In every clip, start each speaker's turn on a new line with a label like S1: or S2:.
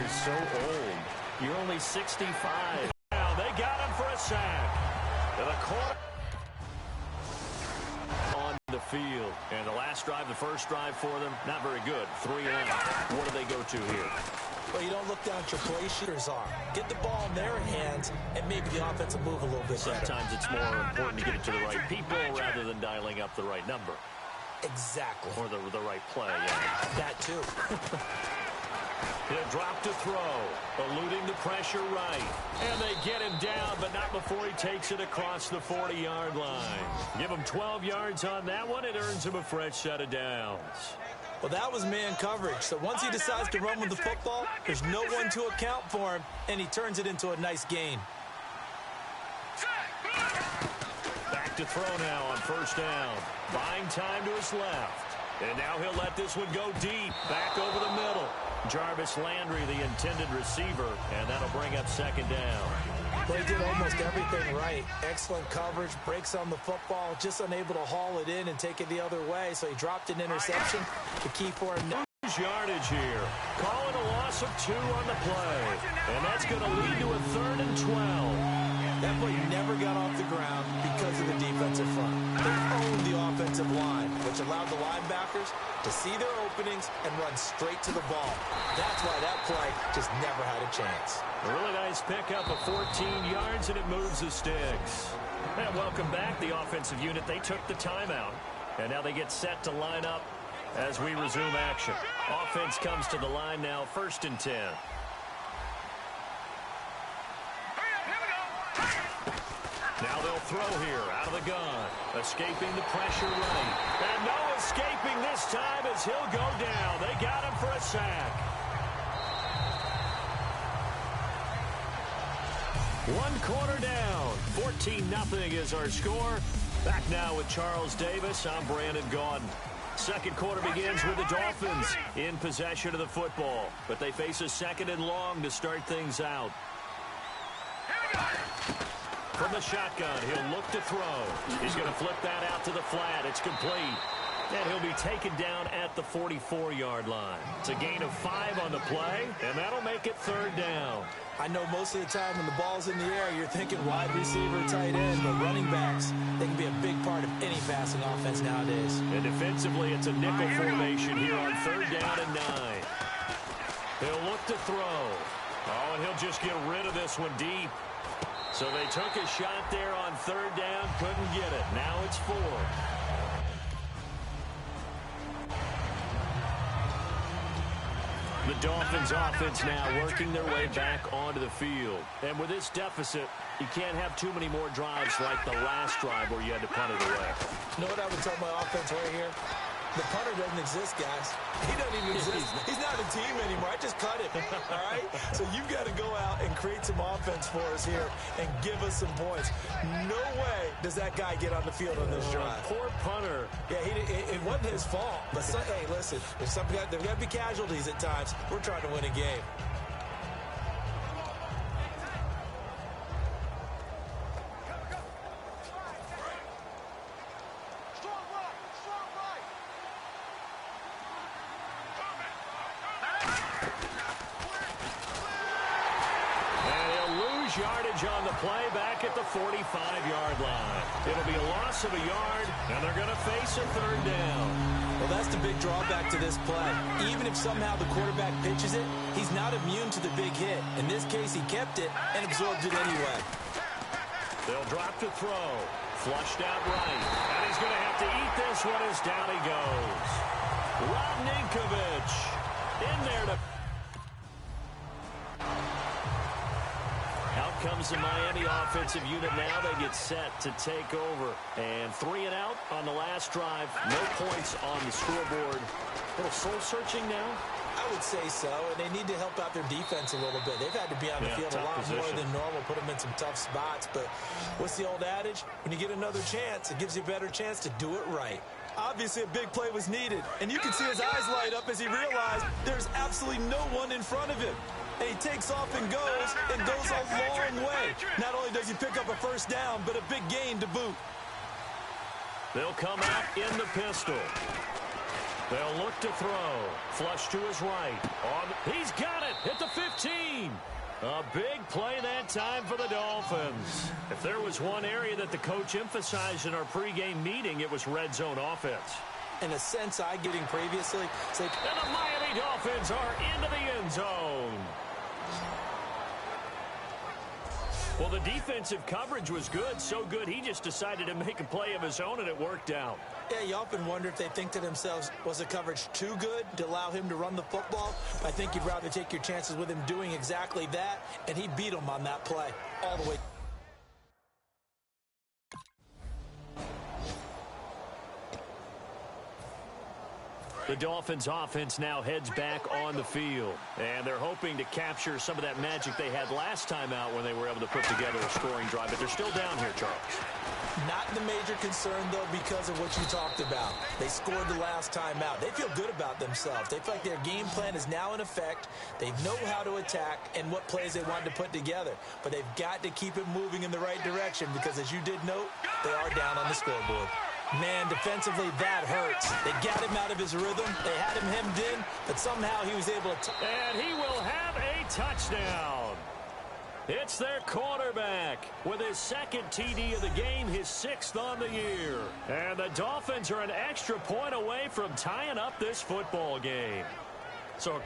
S1: is so old. You're only 65. Now they got him for a sack. To the corner. On the field. And the last drive, the first drive for them, not very good. 3 and out. What do they go to here?
S2: Well, you don't look down at your play shooters are. Get the ball in their hands, and maybe the offense will move a little bit better.
S1: Sometimes it's more important to get it to the right people rather than dialing up the right number.
S2: Exactly.
S1: Or the right play, yeah.
S2: That too.
S1: He'll drop to throw, eluding the pressure right. And they get him down, but not before he takes it across the 40-yard line. Give him 12 yards on that one. It earns him a fresh set of downs.
S2: Well, that was man coverage. So once he decides to run with the football, there's no one to account for him, and he turns it into a nice gain.
S1: Back to throw now on first down. Buying time to his left. And now he'll let this one go deep. Back over the middle. Jarvis Landry, the intended receiver, and that'll bring up second down.
S2: Well, he did almost everything right. Excellent coverage, breaks on the football, just unable to haul it in and take it the other way, so he dropped an interception. The key for him now.
S1: Yardage here. Calling a loss of 2 on the play. And that's going to lead to a 3rd and 12.
S2: That play never got off the ground because of the defensive front. They owned the offensive line, which allowed the linebackers to see their openings and run straight to the ball. That's why that play just never had a chance.
S1: A really nice pickup of 14 yards, and it moves the sticks. And welcome back, the offensive unit. They took the timeout, and now they get set to line up as we resume action. Offense comes to the line now, 1st and 10. Now they'll throw here out of the gun. Escaping the pressure right. And no escaping this time as he'll go down. They got him for a sack. 1 quarter down. 14-0 is our score. Back now with Charles Davis. I'm Brandon Gaudin. Second quarter begins with the Dolphins in possession of the football. But they face a 2nd and long to start things out. From the shotgun, he'll look to throw. He's going to flip that out to the flat. It's complete. And he'll be taken down at the 44-yard line. It's a gain of 5 on the play, and that'll make it 3rd down.
S2: I know most of the time when the ball's in the air, you're thinking wide receiver, tight end, but running backs, they can be a big part of any passing offense nowadays.
S1: And defensively, it's a nickel formation here on 3rd down and 9. He'll look to throw. Oh, and he'll just get rid of this one deep. So they took a shot there on 3rd down, couldn't get it. Now it's 4. The Dolphins offense now working their way back onto the field. And with this deficit, you can't have too many more drives like the last drive where you had to punt it away.
S2: You know what I would tell my offense right here? The punter doesn't exist, guys. He doesn't even exist. He's not a team anymore. I just cut him, all right? So you've got to go out and create some offense for us here and give us some points. No way does that guy get on the field on this drive.
S1: Poor punter.
S2: Yeah, it wasn't his fault. But, hey, listen, there's got to be casualties at times. We're trying to win a game.
S1: Yardage on the play back at the 45-yard line. It'll be a loss of a yard, and they're going to face a 3rd down.
S2: Well, that's the big drawback to this play. Even if somehow the quarterback pitches it, he's not immune to the big hit. In this case, he kept it and absorbed it anyway.
S1: They'll drop to throw. Flushed out right. And he's going to have to eat this one as down he goes. Rob Ninkovich in there to... Out comes the Miami offensive unit now. They get set to take over. And 3 and out on the last drive. No points on the scoreboard. A little soul-searching now.
S2: I would say so, and they need to help out their defense a little bit. They've had to be on the field a lot more than normal, put them in some tough spots. But what's the old adage? When you get another chance, it gives you a better chance to do it right. Obviously, a big play was needed, and you can see his eyes light up as he realized there's absolutely no one in front of him. And he takes off and goes a long way. Not only does he pick up a 1st down, but a big gain to boot.
S1: They'll come out in the pistol. They'll look to throw. Flush to his right. He's got it at the 15. A big play that time for the Dolphins. If there was one area that the coach emphasized in our pregame meeting, it was red zone offense.
S2: In a sense I getting previously.
S1: And the Miami Dolphins are into the end zone. Well, the defensive coverage was good, so good he just decided to make a play of his own, and it worked out.
S2: Yeah, you often wonder if they think to themselves, was the coverage too good to allow him to run the football? I think you'd rather take your chances with him doing exactly that, and he beat him on that play all the way.
S1: The Dolphins offense now heads back on the field, and they're hoping to capture some of that magic they had last time out when they were able to put together a scoring drive, but they're still down here, Charles.
S2: Not the major concern, though, because of what you talked about. They scored the last time out. They feel good about themselves. They feel like their game plan is now in effect. They know how to attack and what plays they want to put together, but they've got to keep it moving in the right direction because, as you did note, they are down on the scoreboard. Man, defensively, that hurts. They got him out of his rhythm. They had him hemmed in, but somehow he was able to...
S1: And he will have a touchdown. It's their quarterback with his second TD of the game, his 6th on the year. And the Dolphins are an extra point away from tying up this football game. So,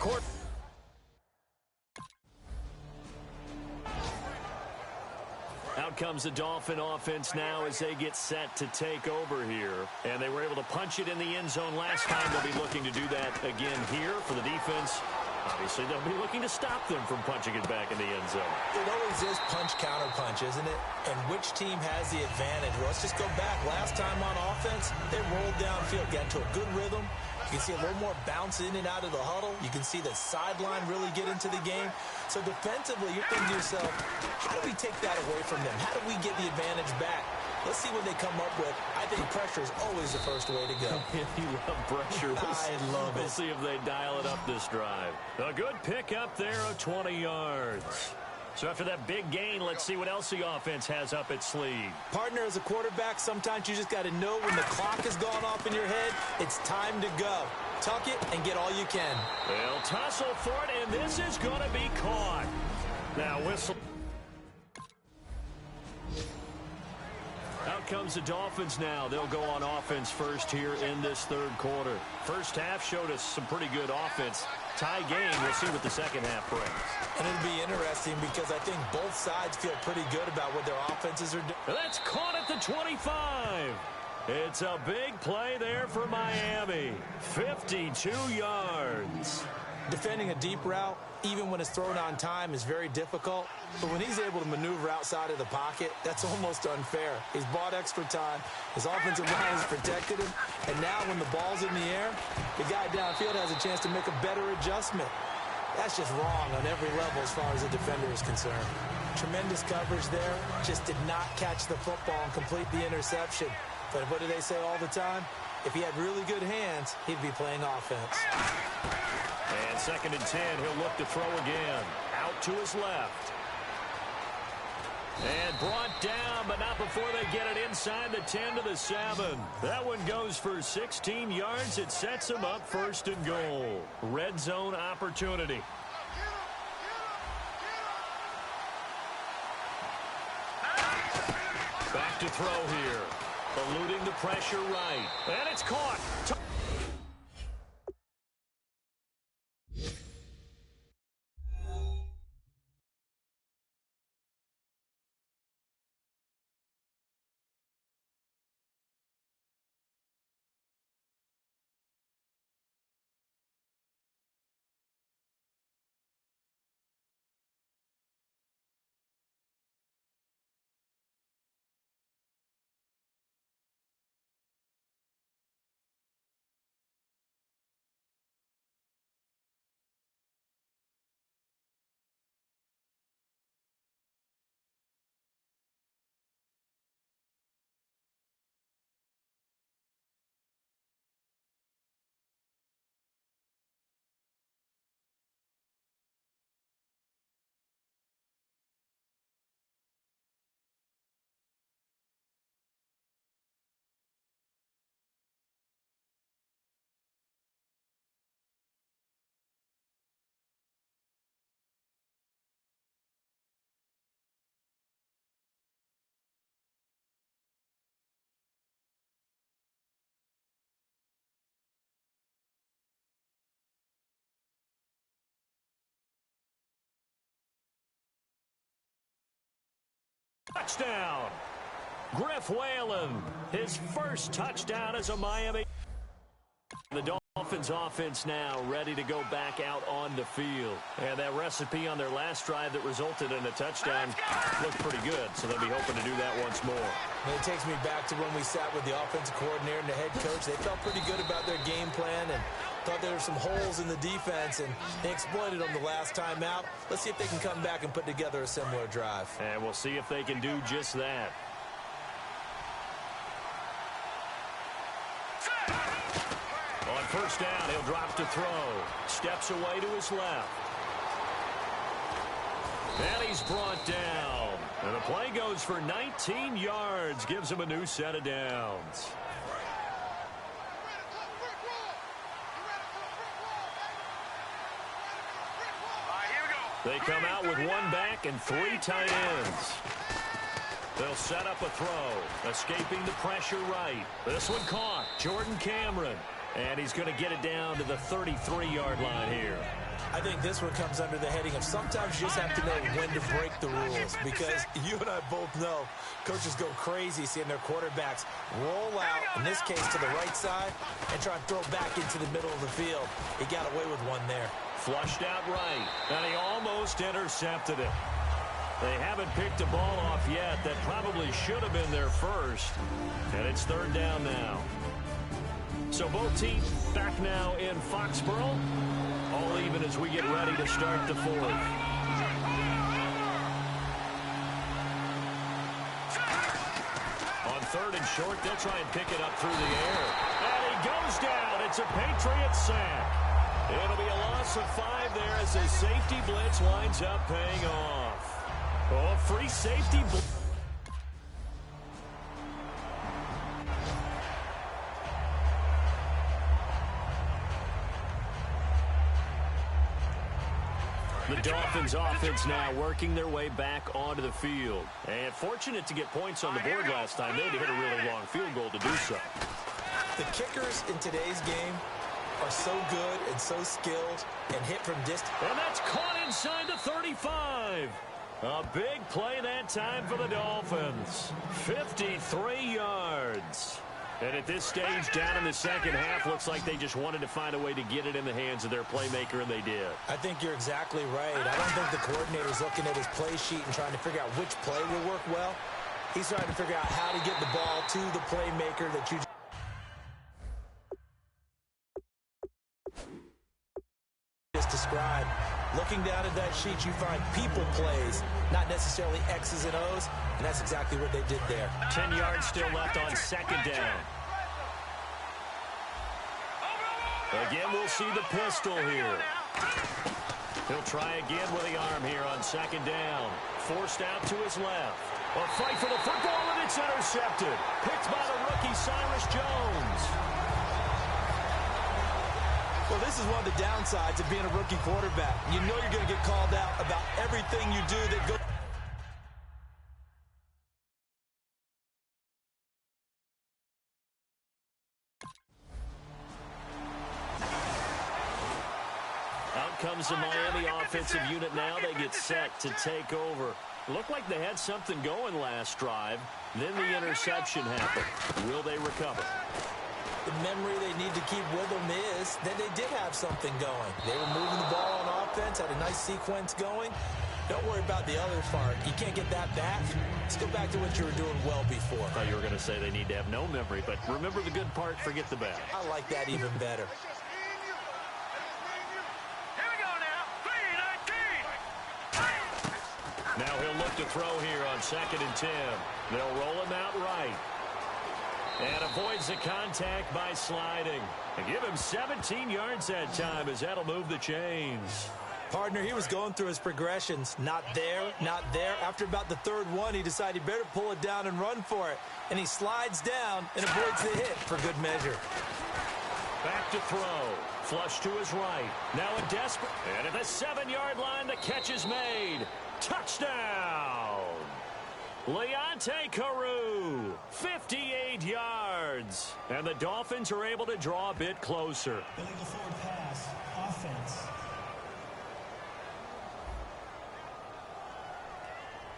S1: out comes the Dolphin offense now as they get set to take over here. And they were able to punch it in the end zone last time. They'll be looking to do that again here for the defense. Obviously, they'll be looking to stop them from punching it back in the end zone.
S2: It always is punch-counter-punch, isn't it? And which team has the advantage? Well, let's just go back. Last time on offense, they rolled downfield, got into a good rhythm. You can see a little more bounce in and out of the huddle. You can see the sideline really get into the game. So defensively, you're thinking to yourself, how do we take that away from them? How do we get the advantage back? Let's see what they come up with. I think pressure is always the first way to go.
S1: You love pressure.
S2: I love it.
S1: We'll see if they dial it up this drive. A good pickup there of 20 yards. So after that big gain, let's see what else the offense has up its sleeve.
S2: Partner, as a quarterback, sometimes you just got to know when the clock has gone off in your head, it's time to go. Tuck it and get all you can.
S1: They'll tussle for it, and this is going to be caught. Now whistle. Out comes the Dolphins now. They'll go on offense first here in this third quarter. First half showed us some pretty good offense. Tie game. We'll see what the second half brings.
S2: And it'll be interesting because I think both sides feel pretty good about what their offenses are doing.
S1: That's caught at the 25. It's a big play there for Miami. 52 yards.
S2: Defending a deep route, even when it's thrown on time, is very difficult. But when he's able to maneuver outside of the pocket, that's almost unfair. He's bought extra time. His offensive line has protected him. And now when the ball's in the air, the guy downfield has a chance to make a better adjustment. That's just wrong on every level as far as the defender is concerned. Tremendous coverage there. Just did not catch the football and complete the interception. But what do they say all the time? If he had really good hands, he'd be playing offense.
S1: And 2nd and 10, he'll look to throw again. Out to his left. And brought down, but not before they get it inside the 10 to the 7. That one goes for 16 yards. It sets him up 1st and goal. Red zone opportunity. Back to throw here. Eluding the pressure right. And it's caught. Touchdown. Griff Whalen, his first touchdown as a Miami. The Dolphins offense now ready to go back out on the field. And that recipe on their last drive that resulted in a touchdown looked pretty good, so they'll be hoping to do that once more.
S2: And it takes me back to when we sat with the offensive coordinator and the head coach. They felt pretty good about their game plan and thought there were some holes in the defense, and they exploited them the last time out. Let's see if they can come back and put together a similar drive.
S1: And we'll see if they can do just that. On first down, he'll drop to throw. Steps away to his left. And he's brought down. And the play goes for 19 yards. Gives him a new set of downs. They come out with one back and three tight ends. They'll set up a throw. Escaping the pressure right. This one caught. Jordan Cameron. And he's going to get it down to the 33-yard line here.
S2: I think this one comes under the heading of sometimes you just have to know when to break the rules, because you and I both know coaches go crazy seeing their quarterbacks roll out, in this case to the right side, and try and throw back into the middle of the field. He got away with one there.
S1: Flushed out right, and he almost intercepted it. They haven't picked a ball off yet. That probably should have been their first, and it's third down now. So both teams back now in Foxborough. All even as we get ready to start the fourth. On third and short, they'll try and pick it up through the air. And he goes down. It's a Patriot sack. It'll be a loss of 5 there as a safety blitz winds up paying off. Oh, free safety blitz. The Dolphins offense now working their way back onto the field. And fortunate to get points on the board last time. They had to hit a really long field goal to do so.
S2: The kickers in today's game are so good and so skilled and hit from distance.
S1: And that's caught inside the 35. A big play that time for the Dolphins. 53 yards. And at this stage, down in the second half, looks like they just wanted to find a way to get it in the hands of their playmaker, and they did.
S2: I think you're exactly right. I don't think the coordinator's looking at his play sheet and trying to figure out which play will work well. He's trying to figure out how to get the ball to the playmaker that you just described. Looking down at that sheet, you find people plays, not necessarily X's and O's, and that's exactly what they did there.
S1: 10 yards still left on second down. Again, we'll see the pistol here. He'll try again with the arm here on second down. Forced out to his left. A fight for the football, and it's intercepted. Picked by the rookie Cyrus Jones.
S2: Well, this is one of the downsides of being a rookie quarterback. You know you're going to get called out about everything you do that goes.
S1: Out comes the Miami offensive unit now. They get set to take over. Looked like they had something going last drive. Then the interception happened. Will they recover?
S2: The memory they need to keep with them is that they did have something going. They were moving the ball on offense, had a nice sequence going. Don't worry about the other part. You can't get that back. Let's go back to what you were doing well before.
S1: I thought you were going to say they need to have no memory, but remember the good part, forget the bad.
S2: I like that even better.
S3: Here we go now. 3-19.
S1: Now he'll look to throw here on second and 10. They'll roll him out right. And avoids the contact by sliding. And give him 17 yards that time as that'll move the chains.
S2: Partner, he was going through his progressions. Not there, not there. After about the third one, he decided he better pull it down and run for it. And he slides down and avoids the hit for good measure.
S1: Back to throw. Flush to his right. Now a desperate. And at the 7-yard line, the catch is made. Touchdown! Leonte Carew, 58 yards. And the Dolphins are able to draw a bit closer.
S4: Illegal forward pass, offense.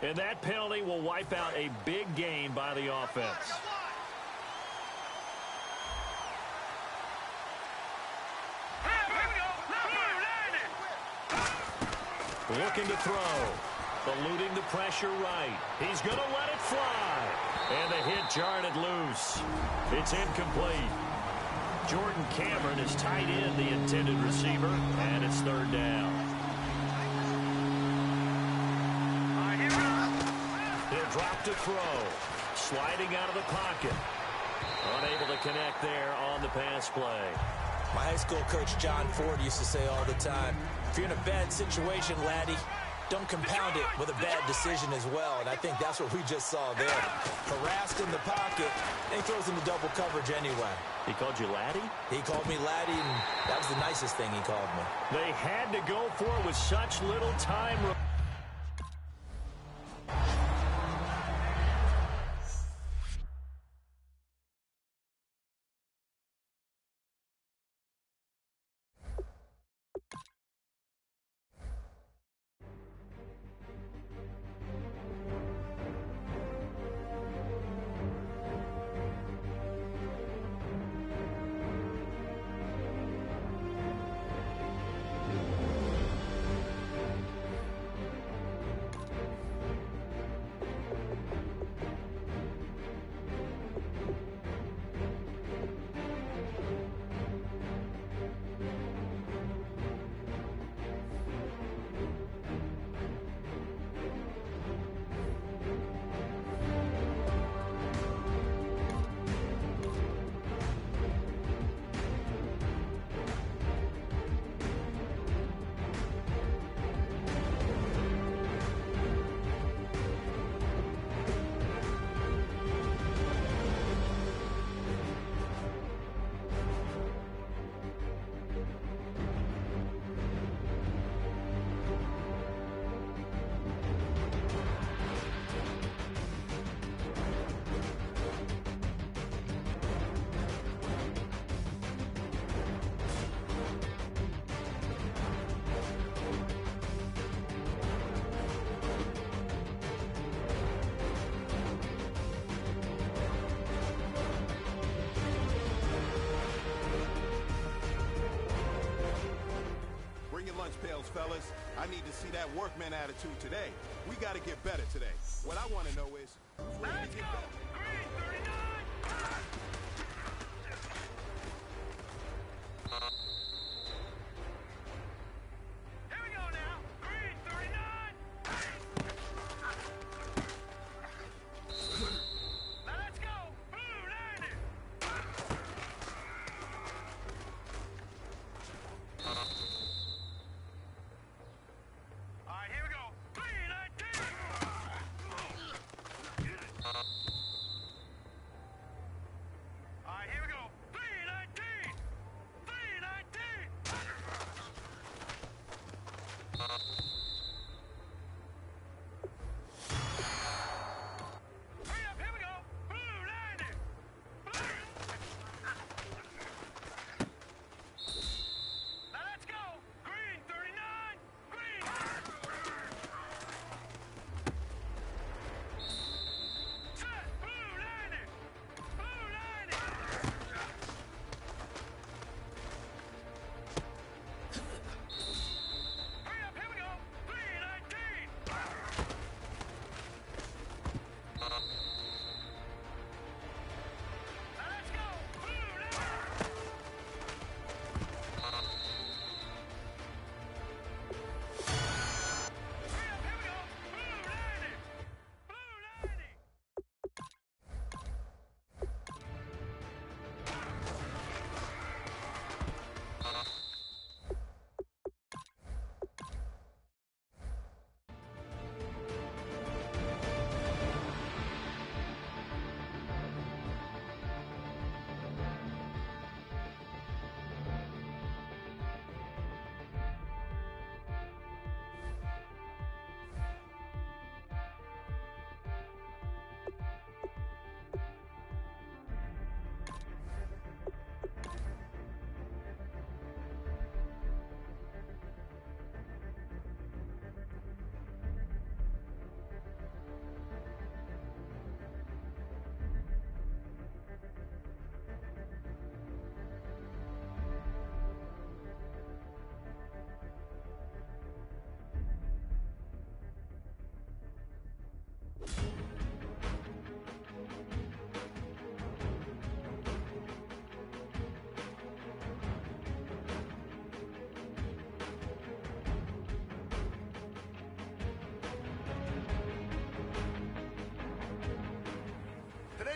S1: And that penalty will wipe out a big gain by the offense. Looking to throw. Eluding the pressure right. He's going to let it fly. And the hit jarred it loose. It's incomplete. Jordan Cameron is tied in the intended receiver, and it's third down. He'll drop to throw. Sliding out of the pocket. Unable to connect there on the pass play.
S2: My high school coach, John Ford, used to say all the time, if you're in a bad situation, laddie, don't compound it with a bad decision as well. And I think that's what we just saw there. Harassed in the pocket, and he throws into double coverage anyway.
S1: He called you laddie?
S2: He called me laddie, and that was the nicest thing he called me.
S1: They had to go for it with such little time.
S4: Fellas, I need to see that workman attitude today. We got to get better today. What I want to know is, who's ready to get better?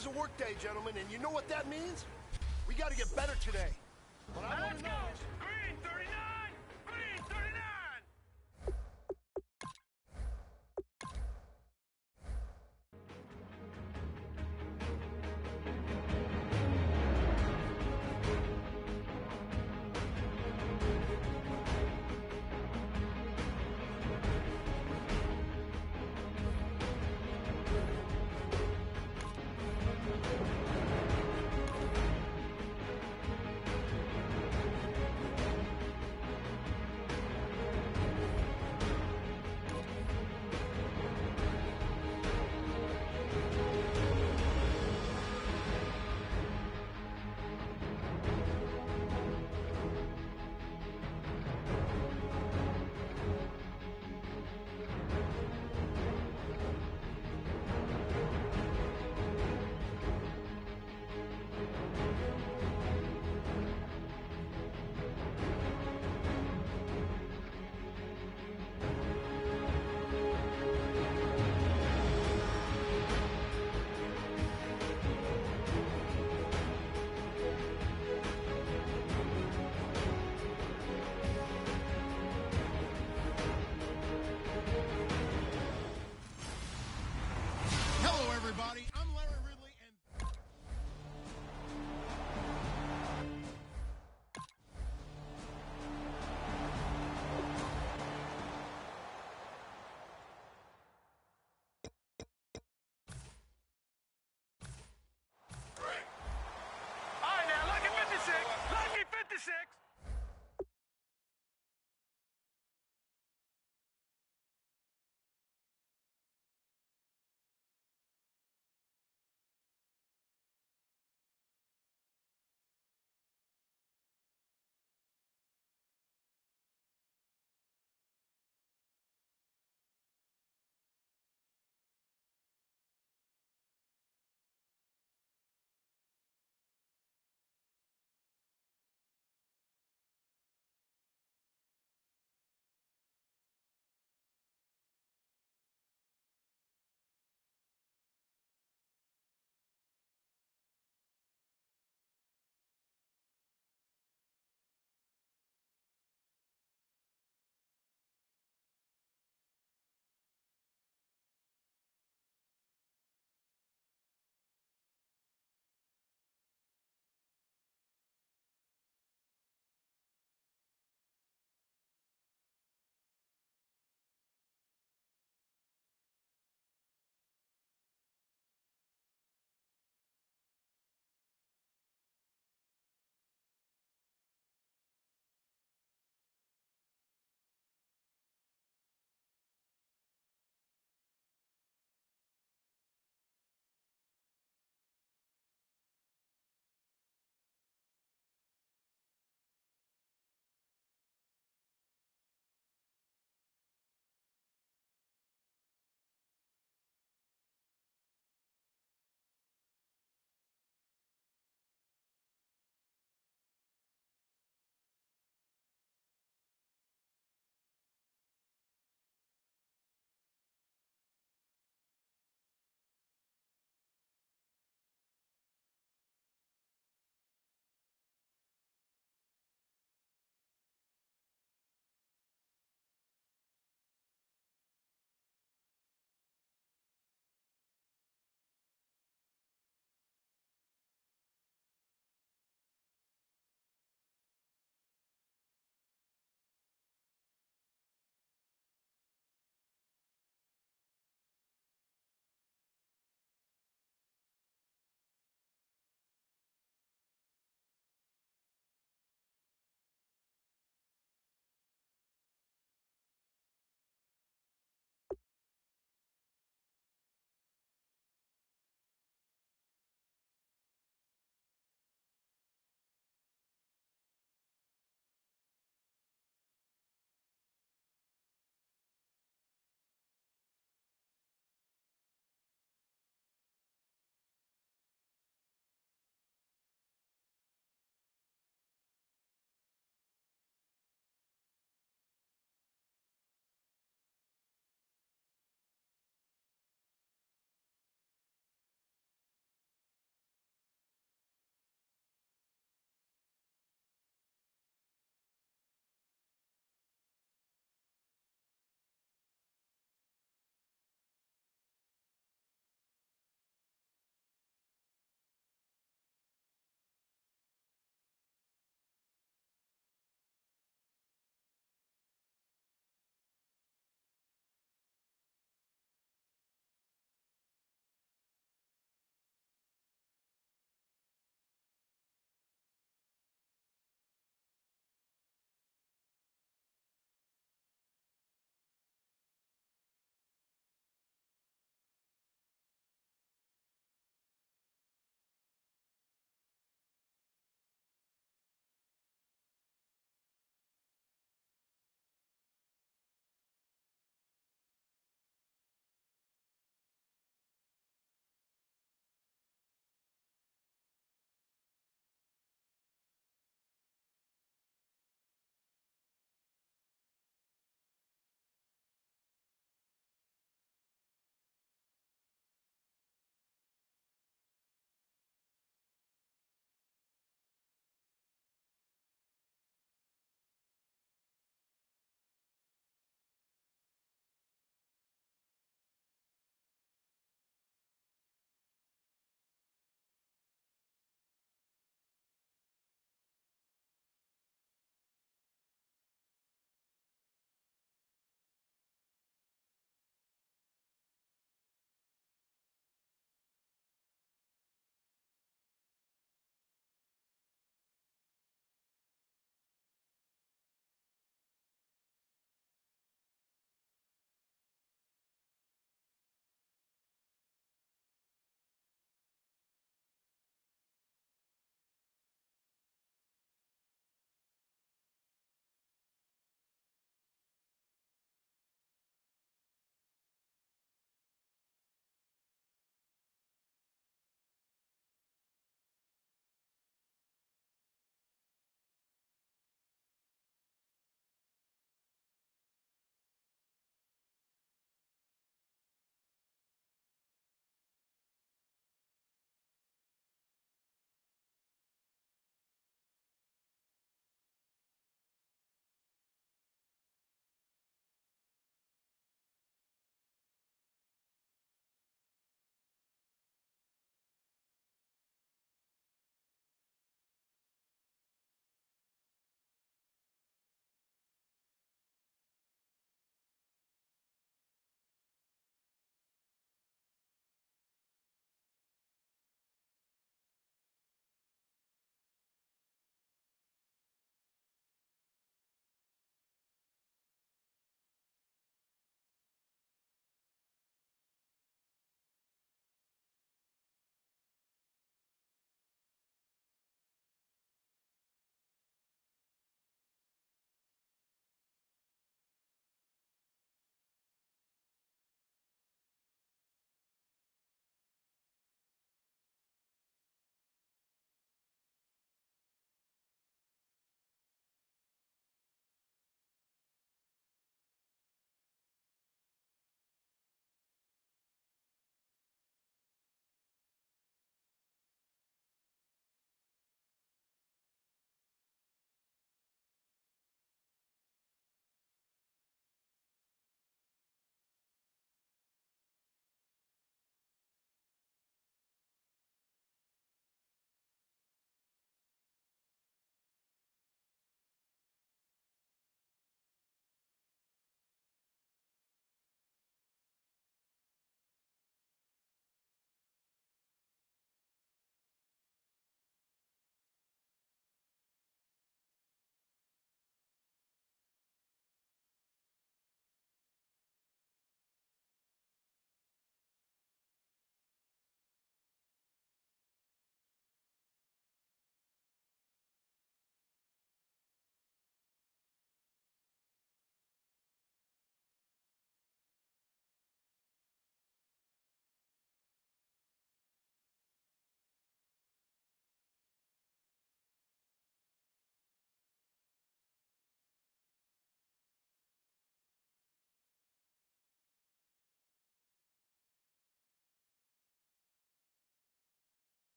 S5: Today's a work day, gentlemen, and you know what that means? We got to get better today. What I want to know is...
S3: Green 39! Green 39!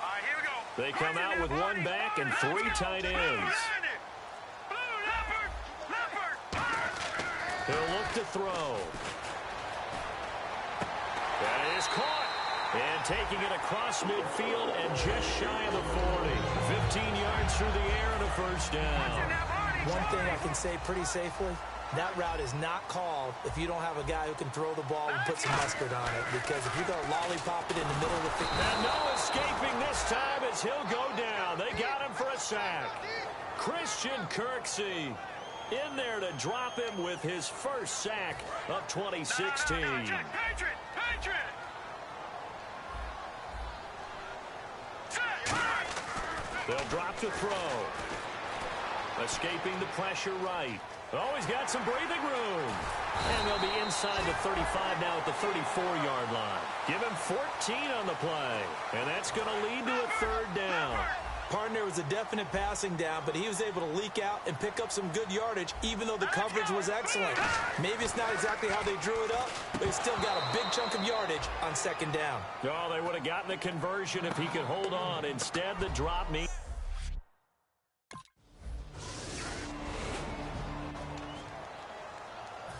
S3: All right, here we go.
S1: They come out with one back and 3 tight ends. He'll look to throw. That is caught. And taking it across midfield and just shy of the 40. 15 yards through the air and a first down.
S2: One thing I can say pretty safely, that route is not called if you don't have a guy who can throw the ball and put some mustard on it. Because if you're going to lollipop it in the middle of the field.
S1: And no escaping this time as he'll go down. They got him for a sack. Christian Kirksey in there to drop him with his first sack of 2016.
S3: Patriot!
S1: They'll drop to throw. Escaping the pressure right. Oh, he's got some breathing room. And they'll be inside the 35 now at the 34-yard line. Give him 14 on the play. And that's going to lead to a third down.
S2: Partner was a definite passing down, but he was able to leak out and pick up some good yardage, even though the coverage was excellent. Maybe it's not exactly how they drew it up, but he still got a big chunk of yardage on second down.
S1: Oh, they would have gotten the conversion if he could hold on. Instead, the drop means...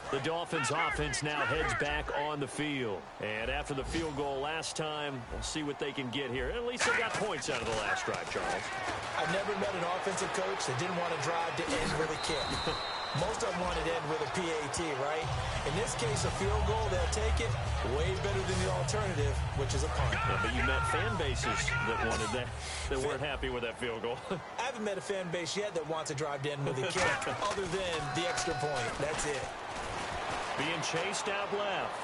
S1: The Dolphins offense now heads back on the field. And after the field goal last time, we'll see what they can get here. At least they got points out of the last drive, Charles.
S2: I've never met an offensive coach that didn't want to drive to end with a kick. Most of them wanted to end with a PAT, right? In this case, a field goal, they'll take it way better than the alternative, which is a punt.
S1: Yeah, but you met fan bases that wanted that, that weren't happy with that field goal.
S2: I haven't met a fan base yet that wants to drive to end with a kick other than the extra point. That's it.
S1: Being chased out left.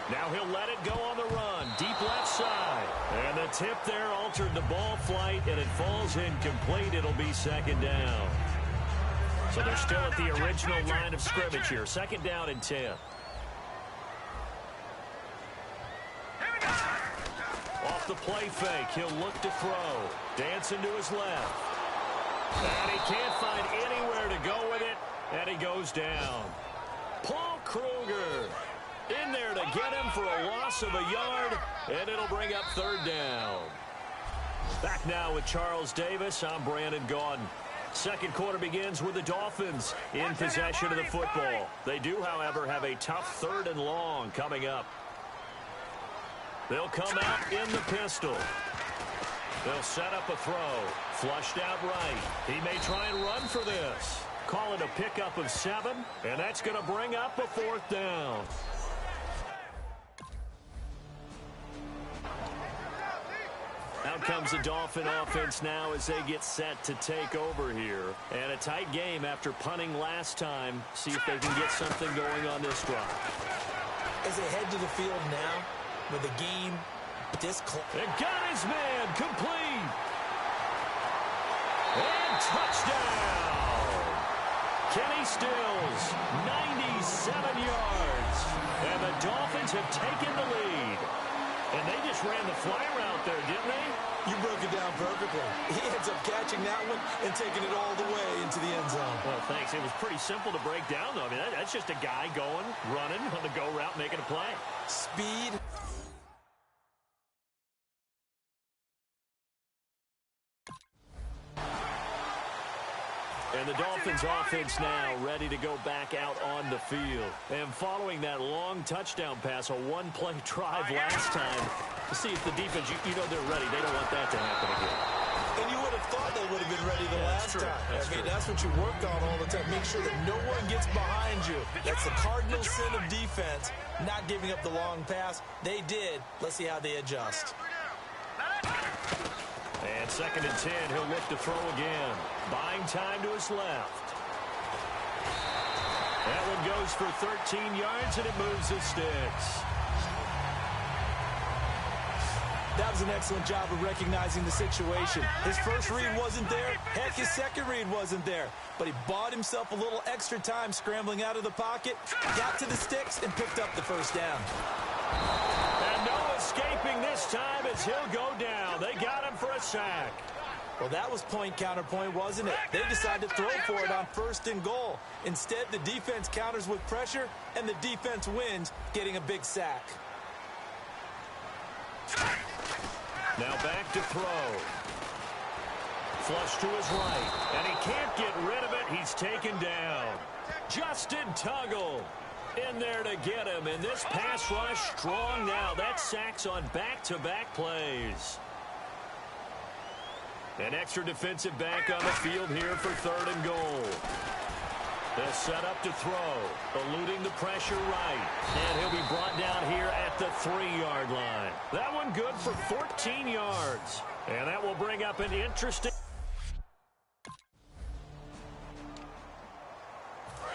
S1: Now he'll let it go on the run. Deep left side. And the tip there altered the ball flight, and it falls incomplete. It'll be second down. So they're still at the original line of scrimmage here. Second down and 10. Off the play fake, he'll look to throw. Dancing to his left. And he can't find anywhere to go with it, and he goes down. Paul Kruger in there to get him for a loss of a yard, and it'll bring up third down. Back now with Charles Davis. I'm Brandon Gaudin. Second quarter begins with the Dolphins in possession of the football. They do, however, have a tough third and long coming up. They'll come out in the pistol. They'll set up a throw. Flushed out right. He may try and run for this. Call it a pickup of 7, and that's going to bring up a fourth down. Out comes the Dolphin offense now as they get set to take over here. And a tight game after punting last time. See if they can get something going on this drive.
S2: As they head to the field now with a game this close.
S1: And got his man complete. And touchdown. Kenny Stills, 97 yards. And the Dolphins have taken the lead. And they just ran the fly route there, didn't they?
S2: You broke it down perfectly. He ends up catching that one and taking it all the way into the end zone.
S1: Well, thanks. It was pretty simple to break down, though. I mean, that's just a guy going, running on the go route, making a play.
S2: Speed.
S1: And the Dolphins offense now ready to go back out on the field. And following that long touchdown pass, a one-play drive last time, to see if the defense, you know they're ready. They don't want that to happen again.
S2: And you would have thought they would have been ready the last time. That's what you work on all the time. Make sure that no one gets behind you. That's the cardinal sin of defense, not giving up the long pass. They did. Let's see how they adjust.
S1: And second and 10, he'll look to throw again. Buying time to his left. That one goes for 13 yards, and it moves the sticks.
S2: That was an excellent job of recognizing the situation. His first read wasn't there. Heck, his second read wasn't there. But he bought himself a little extra time scrambling out of the pocket, got to the sticks, and picked up the first down.
S1: And no escaping this time as he'll go down. They got him for a sack.
S2: Well, that was point counterpoint, wasn't it? They decided to throw for it on first and goal. Instead, the defense counters with pressure, and the defense wins, getting a big sack.
S1: Now back to throw. Flush to his right, and he can't get rid of it. He's taken down. Justin Tuggle in there to get him, and this pass rush strong now. That's sacks on back-to-back plays. An extra defensive back on the field here for 3rd and goal. They'll set up to throw, eluding the pressure right. And he'll be brought down here at the 3-yard line. That one good for 14 yards. And that will bring up an interesting...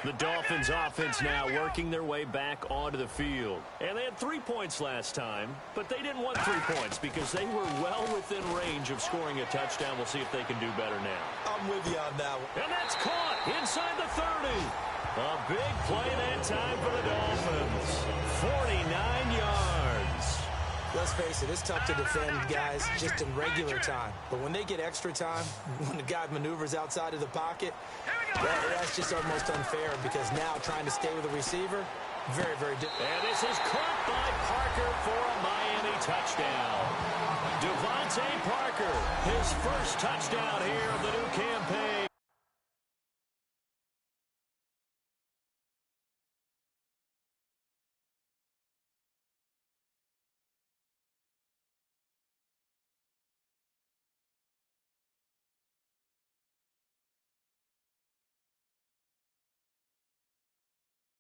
S1: The Dolphins offense now working their way back onto the field. And they had 3 points last time, but they didn't want 3 points because they were well within range of scoring a touchdown. We'll see if they can do better now.
S2: I'm with you on that one.
S1: And that's caught inside the 30. A big play that time for the Dolphins. 49 yards.
S2: Let's face it, it's tough to defend guys just in regular time. But when they get extra time, when the guy maneuvers outside of the pocket, that's just almost unfair because now trying to stay with the receiver, very, very difficult.
S1: And this is caught by Parker for a Miami touchdown. Devontae Parker, his first touchdown here of the new campaign.